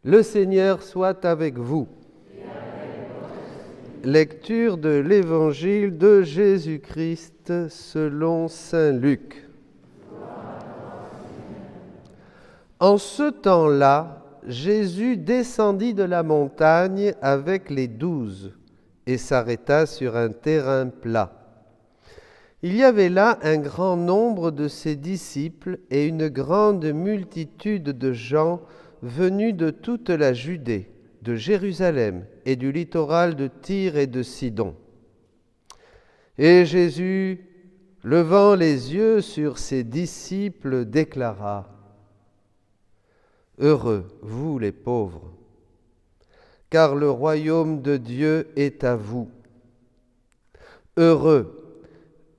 Le Seigneur soit avec vous. Lecture de l'Évangile de Jésus-Christ selon saint Luc. En ce temps-là, Jésus descendit de la montagne avec les 12 et s'arrêta sur un terrain plat. Il y avait là un grand nombre de ses disciples et une grande multitude de gens venus de toute la Judée, de Jérusalem et du littoral de Tyr et de Sidon. Et Jésus, levant les yeux sur ses disciples, déclara : « Heureux, vous les pauvres, car le royaume de Dieu est à vous. Heureux,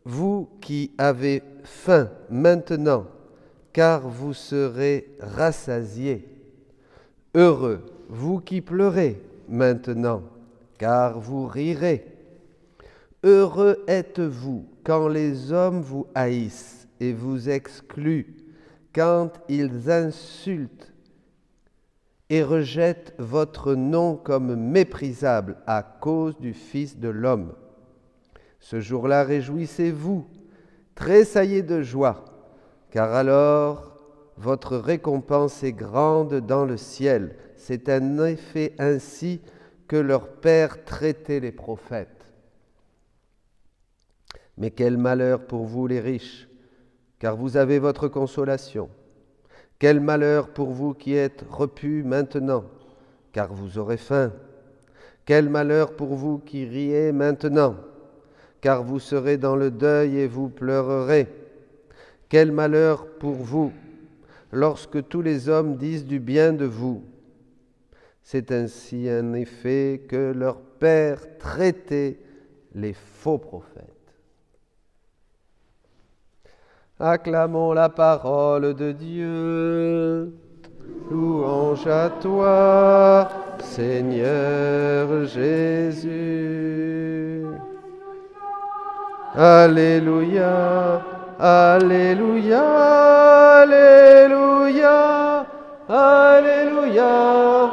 vous qui avez faim maintenant, car vous serez rassasiés. Heureux, vous qui pleurez maintenant, car vous rirez. Heureux êtes-vous quand les hommes vous haïssent et vous excluent, quand ils insultent et rejettent votre nom comme méprisable à cause du Fils de l'homme. Ce jour-là, réjouissez-vous, tressaillez de joie, car alors votre récompense est grande dans le ciel. C'est en effet ainsi que leur Père traitait les prophètes. Mais quel malheur pour vous les riches, car vous avez votre consolation. Quel malheur pour vous qui êtes repus maintenant, car vous aurez faim. Quel malheur pour vous qui riez maintenant, car vous serez dans le deuil et vous pleurerez. Quel malheur pour vous, lorsque tous les hommes disent du bien de vous. C'est ainsi en effet que leur Père traitait les faux prophètes. Acclamons la parole de Dieu. Louange à toi, Seigneur Jésus. Alléluia, alléluia, alléluia, alléluia.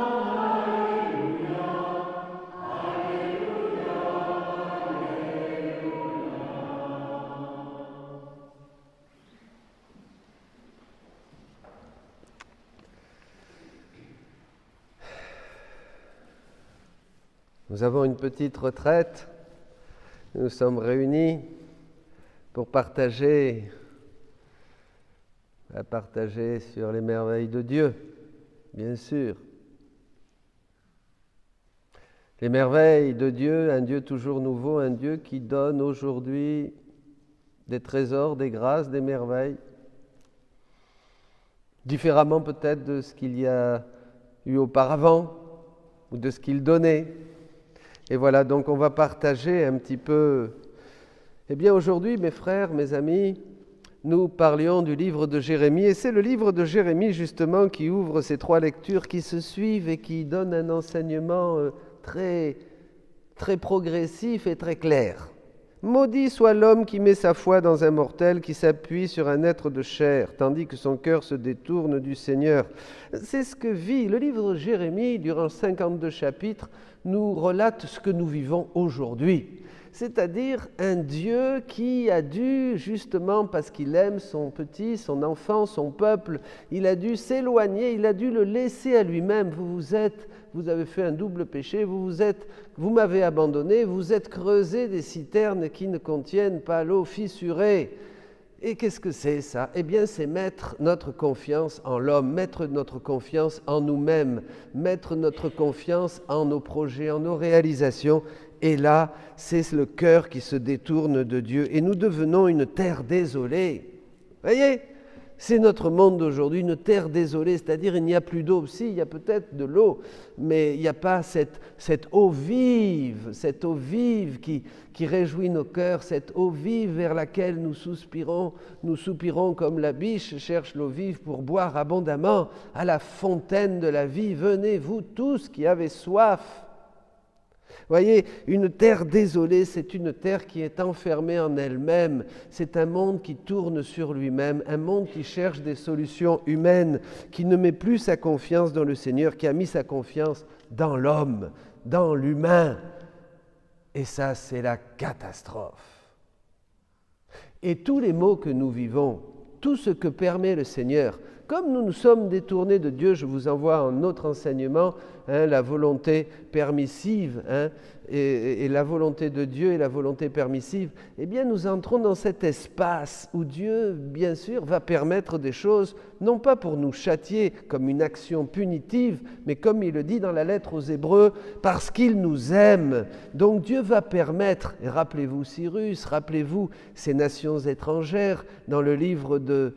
Nous avons une petite retraite. Nous sommes réunis pour partager sur les merveilles de Dieu, bien sûr. Les merveilles de Dieu, un Dieu toujours nouveau, un Dieu qui donne aujourd'hui des trésors, des grâces, des merveilles, différemment peut-être de ce qu'il y a eu auparavant ou de ce qu'il donnait. Et voilà, donc on va partager un petit peu. Eh bien aujourd'hui, mes frères, mes amis, nous parlions du livre de Jérémie, et c'est le livre de Jérémie justement qui ouvre ces 3 lectures qui se suivent et qui donne un enseignement très, très progressif et très clair. Maudit soit l'homme qui met sa foi dans un mortel, qui s'appuie sur un être de chair, tandis que son cœur se détourne du Seigneur. C'est ce que vit le livre de Jérémie, durant 52 chapitres, nous relate ce que nous vivons aujourd'hui. C'est-à-dire un Dieu qui a dû, justement parce qu'il aime son petit, son enfant, son peuple, il a dû s'éloigner, il a dû le laisser à lui-même. Vous avez fait un double péché, vous m'avez abandonné, vous êtes creusé des citernes qui ne contiennent pas l'eau fissurée. Et qu'est-ce que c'est ça ? Eh bien, c'est mettre notre confiance en l'homme, mettre notre confiance en nous-mêmes, mettre notre confiance en nos projets, en nos réalisations. Et là, c'est le cœur qui se détourne de Dieu. Et nous devenons une terre désolée. Voyez ? C'est notre monde d'aujourd'hui, une terre désolée, c'est-à-dire il n'y a plus d'eau. Si, il y a peut-être de l'eau, mais il n'y a pas cette eau vive qui réjouit nos cœurs, cette eau vive vers laquelle nous soupirons comme la biche cherche l'eau vive pour boire abondamment à la fontaine de la vie. Venez, vous tous qui avez soif. Voyez, une terre désolée, c'est une terre qui est enfermée en elle-même. C'est un monde qui tourne sur lui-même, un monde qui cherche des solutions humaines, qui ne met plus sa confiance dans le Seigneur, qui a mis sa confiance dans l'homme, dans l'humain. Et ça, c'est la catastrophe. Et tous les maux que nous vivons, tout ce que permet le Seigneur, comme nous nous sommes détournés de Dieu, je vous envoie un autre enseignement, la volonté permissive, et la volonté de Dieu et la volonté permissive, eh bien nous entrons dans cet espace où Dieu, bien sûr, va permettre des choses, non pas pour nous châtier comme une action punitive, mais comme il le dit dans la lettre aux Hébreux, parce qu'il nous aime. Donc Dieu va permettre, et rappelez-vous Cyrus, rappelez-vous ces nations étrangères dans le livre de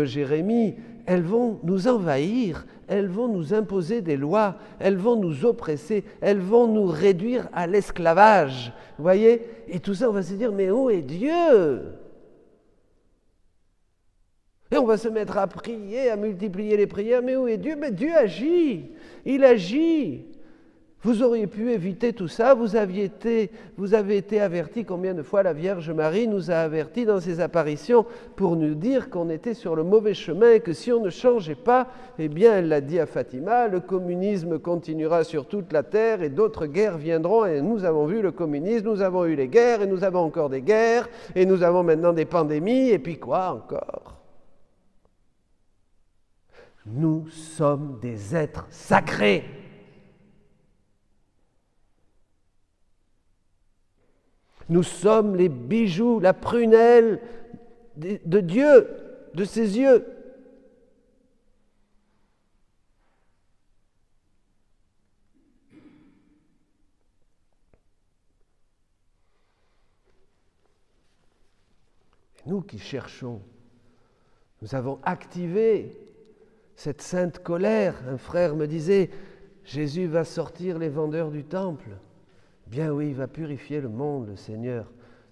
Jérémie, elles vont nous envahir, elles vont nous imposer des lois, elles vont nous oppresser, elles vont nous réduire à l'esclavage. Vous voyez? Et tout ça, on va se dire, mais où est Dieu? Et on va se mettre à prier, à multiplier les prières, mais où est Dieu? Mais Dieu agit, il agit. Vous auriez pu éviter tout ça, vous avez été avertis combien de fois la Vierge Marie nous a avertis dans ses apparitions pour nous dire qu'on était sur le mauvais chemin et que si on ne changeait pas, eh bien elle l'a dit à Fatima, le communisme continuera sur toute la terre et d'autres guerres viendront et nous avons vu le communisme, nous avons eu les guerres et nous avons encore des guerres et nous avons maintenant des pandémies et puis quoi encore? Nous sommes des êtres sacrés. Nous sommes les bijoux, la prunelle de Dieu, de ses yeux. Nous qui cherchons, nous avons activé cette sainte colère. Un frère me disait, Jésus va sortir les vendeurs du temple. Bien oui, il va purifier le monde, le Seigneur,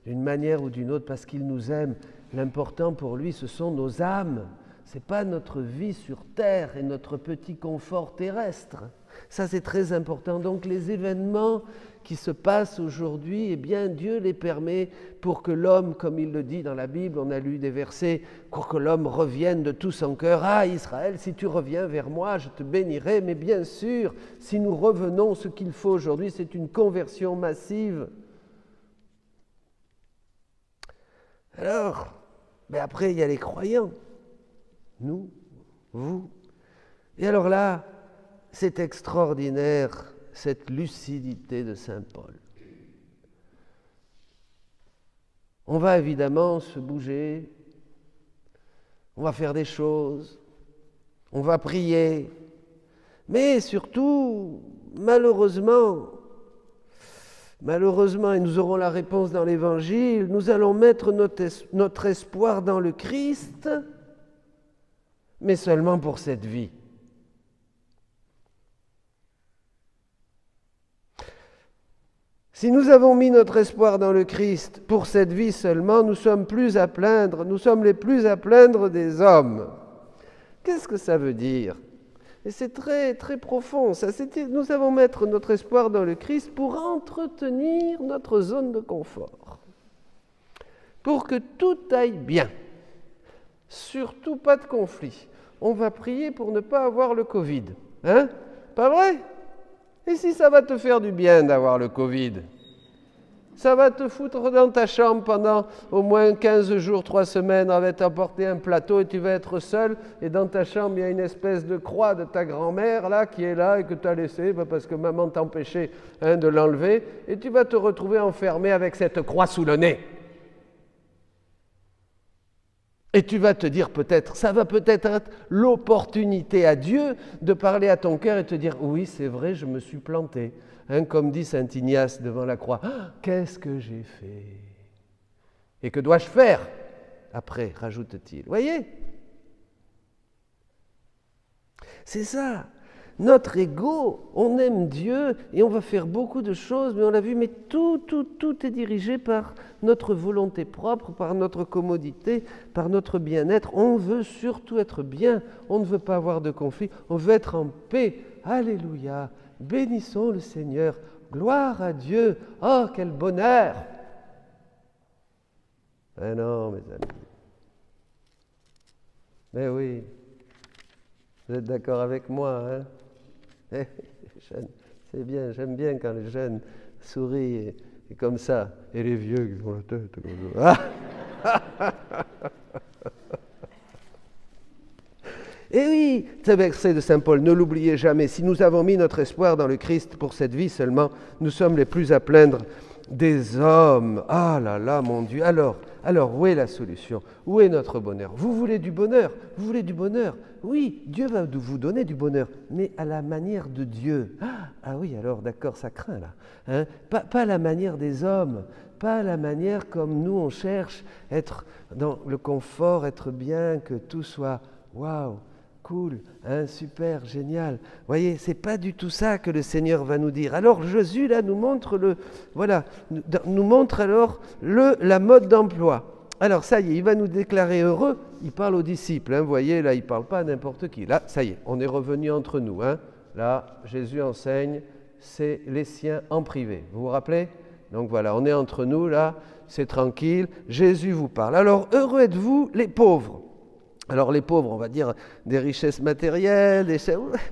d'une manière ou d'une autre, parce qu'il nous aime. L'important pour lui, ce sont nos âmes. Ce n'est pas notre vie sur terre et notre petit confort terrestre. Ça, c'est très important. Donc, les événements qui se passent aujourd'hui, eh bien, Dieu les permet pour que l'homme, comme il le dit dans la Bible, on a lu des versets, pour que l'homme revienne de tout son cœur. Ah, Israël, si tu reviens vers moi, je te bénirai. Mais bien sûr, si nous revenons, ce qu'il faut aujourd'hui, c'est une conversion massive. Alors, mais après, il y a les croyants. Nous, vous. Et alors là, c'est extraordinaire, cette lucidité de saint Paul. On va évidemment se bouger, on va faire des choses, on va prier, mais surtout, malheureusement, et nous aurons la réponse dans l'Évangile, nous allons mettre notre espoir dans le Christ, mais seulement pour cette vie. Si nous avons mis notre espoir dans le Christ pour cette vie seulement, nous sommes les plus à plaindre des hommes. Qu'est-ce que ça veut dire? Et c'est très, très profond. Nous avons mettre notre espoir dans le Christ pour entretenir notre zone de confort. Pour que tout aille bien. Surtout pas de conflit. On va prier pour ne pas avoir le Covid. Hein? Pas vrai? Et si ça va te faire du bien d'avoir le Covid? Ça va te foutre dans ta chambre pendant au moins 15 jours, 3 semaines, on va t'apporter un plateau et tu vas être seul. Et dans ta chambre, il y a une espèce de croix de ta grand-mère là, qui est là et que tu as laissée parce que maman t'empêchait de l'enlever. Et tu vas te retrouver enfermé avec cette croix sous le nez. Et tu vas te dire peut-être, ça va peut-être être l'opportunité à Dieu de parler à ton cœur et te dire, oui, c'est vrai, je me suis planté. Comme dit saint Ignace devant la croix, qu'est-ce que j'ai fait? Et que dois-je faire après, rajoute-t-il. Voyez? C'est ça. Notre ego, on aime Dieu et on va faire beaucoup de choses, mais on l'a vu, mais tout est dirigé par notre volonté propre, par notre commodité, par notre bien-être. On veut surtout être bien, on ne veut pas avoir de conflit, on veut être en paix. Alléluia, bénissons le Seigneur. Gloire à Dieu. Oh, quel bonheur! Mais non, mes amis. Mais oui, vous êtes d'accord avec moi, hein? C'est bien, j'aime bien quand les jeunes sourient et comme ça, et les vieux qui font la tête comme ça. Et oui, ce verset de saint Paul, ne l'oubliez jamais, si nous avons mis notre espoir dans le Christ pour cette vie seulement, nous sommes les plus à plaindre des hommes. Ah là là, mon Dieu. Alors, où est la solution? Où est notre bonheur? Vous voulez du bonheur? Vous voulez du bonheur? Oui, Dieu va vous donner du bonheur, mais à la manière de Dieu. Ah oui, alors d'accord, ça craint là. Hein? Pas à la manière des hommes, pas à la manière comme nous on cherche, être dans le confort, être bien, que tout soit waouh. Cool, hein, super, génial. Vous voyez, c'est pas du tout ça que le Seigneur va nous dire. Alors Jésus là nous montre nous montre alors la mode d'emploi. Alors ça y est, il va nous déclarer heureux. Il parle aux disciples, hein, vous voyez, là il parle pas à n'importe qui. Là, ça y est, on est revenu entre nous. Hein. Là, Jésus enseigne, c'est les siens en privé. Vous vous rappelez? Donc voilà, on est entre nous là, c'est tranquille. Jésus vous parle. Alors heureux êtes-vous les pauvres. Alors les pauvres, on va dire des richesses matérielles,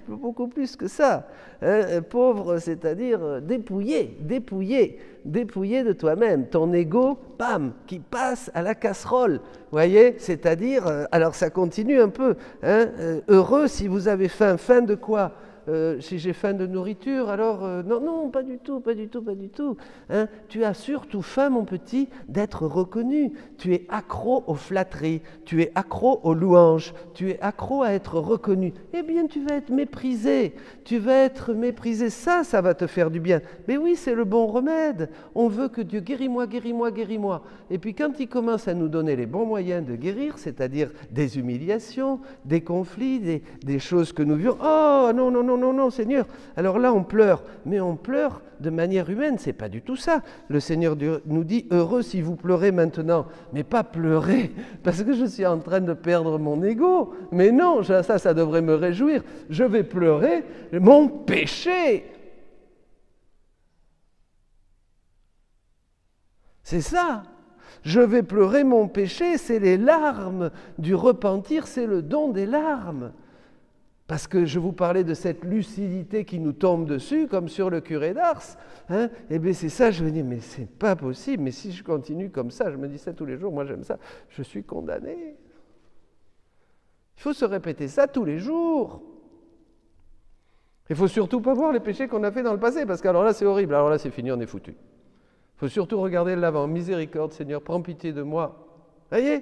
beaucoup plus que ça. Hein, pauvres, c'est-à-dire dépouillé de toi-même. Ton ego, bam, qui passe à la casserole. Vous voyez, c'est-à-dire, alors ça continue un peu. Hein, heureux si vous avez faim. Faim de quoi? Si j'ai faim de nourriture, alors non, pas du tout. Hein? Tu as surtout faim, mon petit, d'être reconnu. Tu es accro aux flatteries, tu es accro aux louanges, tu es accro à être reconnu. Eh bien, tu vas être méprisé. Ça va te faire du bien. Mais oui, c'est le bon remède. On veut que Dieu guéris-moi. Et puis quand il commence à nous donner les bons moyens de guérir, c'est-à-dire des humiliations, des conflits, des choses que nous vivons, oh non, Seigneur. Alors là, on pleure, mais on pleure de manière humaine, c'est pas du tout ça. Le Seigneur nous dit, heureux si vous pleurez maintenant, mais pas pleurer, parce que je suis en train de perdre mon ego. Mais non, ça devrait me réjouir. Je vais pleurer mon péché. C'est ça. Je vais pleurer mon péché, c'est les larmes du repentir, c'est le don des larmes. Parce que je vous parlais de cette lucidité qui nous tombe dessus, comme sur le curé d'Ars. Hein? Eh bien c'est ça, je me dis, mais c'est pas possible, mais si je continue comme ça, je me dis ça tous les jours, moi j'aime ça, je suis condamné. Il faut se répéter ça tous les jours. Il ne faut surtout pas voir les péchés qu'on a fait dans le passé, parce qu'alors là c'est horrible, alors là c'est fini, on est foutu. Il faut surtout regarder l'avant. Miséricorde, Seigneur, prends pitié de moi. Voyez?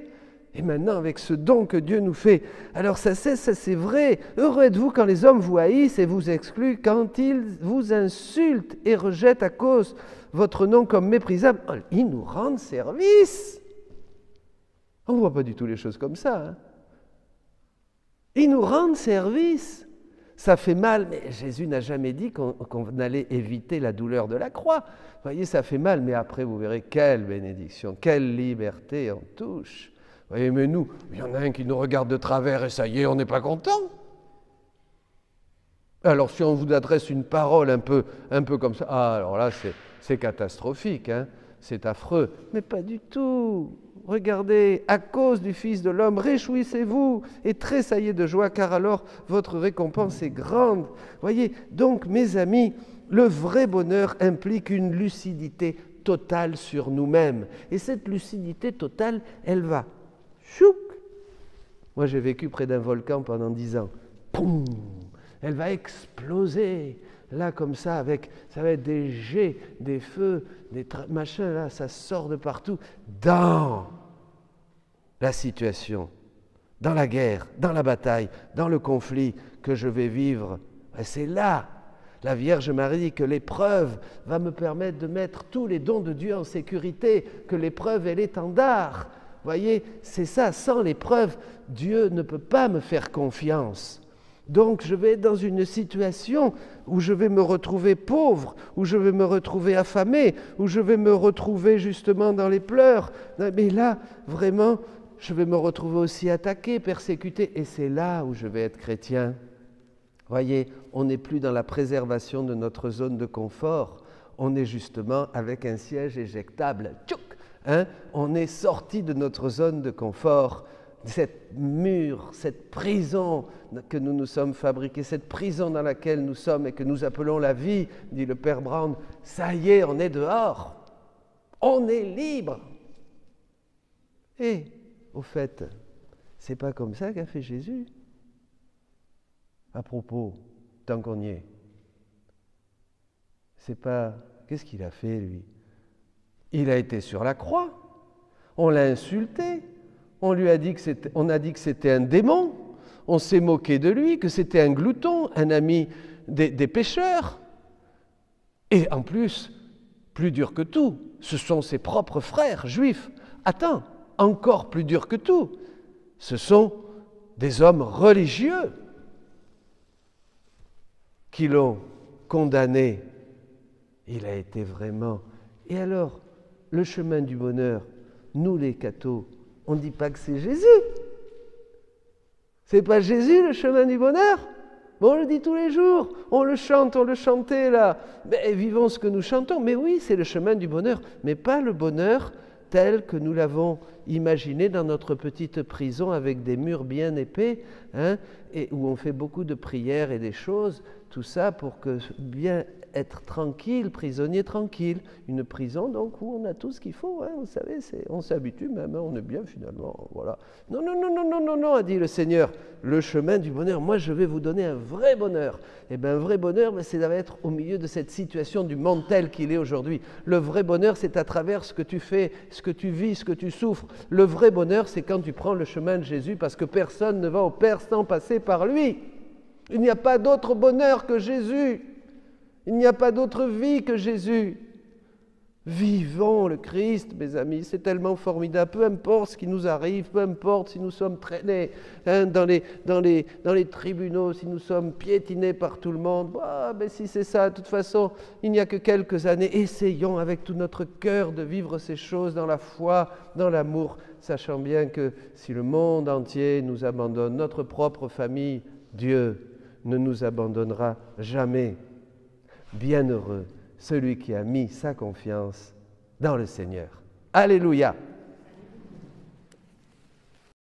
Et maintenant, avec ce don que Dieu nous fait, alors ça c'est vrai. Heureux êtes-vous quand les hommes vous haïssent et vous excluent, quand ils vous insultent et rejettent à cause votre nom comme méprisable. Oh, ils nous rendent service. On ne voit pas du tout les choses comme ça. Hein? Ils nous rendent service. Ça fait mal, mais Jésus n'a jamais dit qu'on allait éviter la douleur de la croix. Vous voyez, ça fait mal, mais après vous verrez quelle bénédiction, quelle liberté on touche. Vous voyez, mais nous, il y en a un qui nous regarde de travers et ça y est, on n'est pas content. Alors si on vous adresse une parole un peu comme ça, alors là c'est catastrophique, hein, c'est affreux, mais pas du tout. Regardez, à cause du Fils de l'homme, réjouissez-vous et tressaillez de joie, car alors votre récompense est grande. Voyez, donc mes amis, le vrai bonheur implique une lucidité totale sur nous-mêmes. Et cette lucidité totale, elle va, chouk. Moi j'ai vécu près d'un volcan pendant 10 ans. Poum, elle va exploser. Là, comme ça, ça va être des jets, des feux, des machins, là, ça sort de partout, dans la situation, dans la guerre, dans la bataille, dans le conflit que je vais vivre. Et c'est là, la Vierge Marie dit que l'épreuve va me permettre de mettre tous les dons de Dieu en sécurité, que l'épreuve est l'étendard. Vous voyez, c'est ça, sans l'épreuve, Dieu ne peut pas me faire confiance. Donc je vais être dans une situation où je vais me retrouver pauvre, où je vais me retrouver affamé, où je vais me retrouver justement dans les pleurs. Mais là, vraiment, je vais me retrouver aussi attaqué, persécuté, et c'est là où je vais être chrétien. Voyez, on n'est plus dans la préservation de notre zone de confort, on est justement avec un siège éjectable. Tchouk, hein, on est sorti de notre zone de confort, cette mur, cette prison que nous nous sommes fabriqués, cette prison dans laquelle nous sommes et que nous appelons la vie, dit le Père Brown. Ça y est, on est dehors. On est libre. Et, au fait, c'est pas comme ça qu'a fait Jésus. À propos, tant qu'on y est, c'est pas... Qu'est-ce qu'il a fait, lui? Il a été sur la croix. On l'a insulté. On a dit que c'était un démon. On s'est moqué de lui, que c'était un glouton, un ami des pécheurs. Et en plus, plus dur que tout, ce sont ses propres frères juifs. Attends, encore plus dur que tout, ce sont des hommes religieux qui l'ont condamné. Il a été vraiment... Et alors, le chemin du bonheur, nous les cathos, on ne dit pas que c'est Jésus. C'est pas Jésus le chemin du bonheur? Bon, on le dit tous les jours, on le chante, on le chantait là. Mais vivons ce que nous chantons. Mais oui, c'est le chemin du bonheur, mais pas le bonheur tel que nous l'avons imaginé dans notre petite prison avec des murs bien épais, hein, et où on fait beaucoup de prières et des choses, tout ça pour que bien être tranquille, prisonnier tranquille. Une prison donc où on a tout ce qu'il faut, hein, vous savez, on s'habitue même, hein, on est bien finalement, voilà. Non, non, non, non, non, non, non, a dit le Seigneur, le chemin du bonheur, moi je vais vous donner un vrai bonheur. Et bien un vrai bonheur, ça va être au milieu de cette situation du monde tel qu'il est aujourd'hui. Le vrai bonheur, c'est à travers ce que tu fais, ce que tu vis, ce que tu souffres. Le vrai bonheur, c'est quand tu prends le chemin de Jésus, parce que personne ne va au Père sans passer par lui. Il n'y a pas d'autre bonheur que Jésus. Il n'y a pas d'autre vie que Jésus. Vivons le Christ, mes amis, c'est tellement formidable. Peu importe ce qui nous arrive, peu importe si nous sommes traînés, hein, dans les tribunaux, si nous sommes piétinés par tout le monde. Ben si c'est ça, de toute façon, il n'y a que quelques années. Essayons avec tout notre cœur de vivre ces choses dans la foi, dans l'amour, sachant bien que si le monde entier nous abandonne, notre propre famille, Dieu ne nous abandonnera jamais. Bienheureux celui qui a mis sa confiance dans le Seigneur. Alléluia!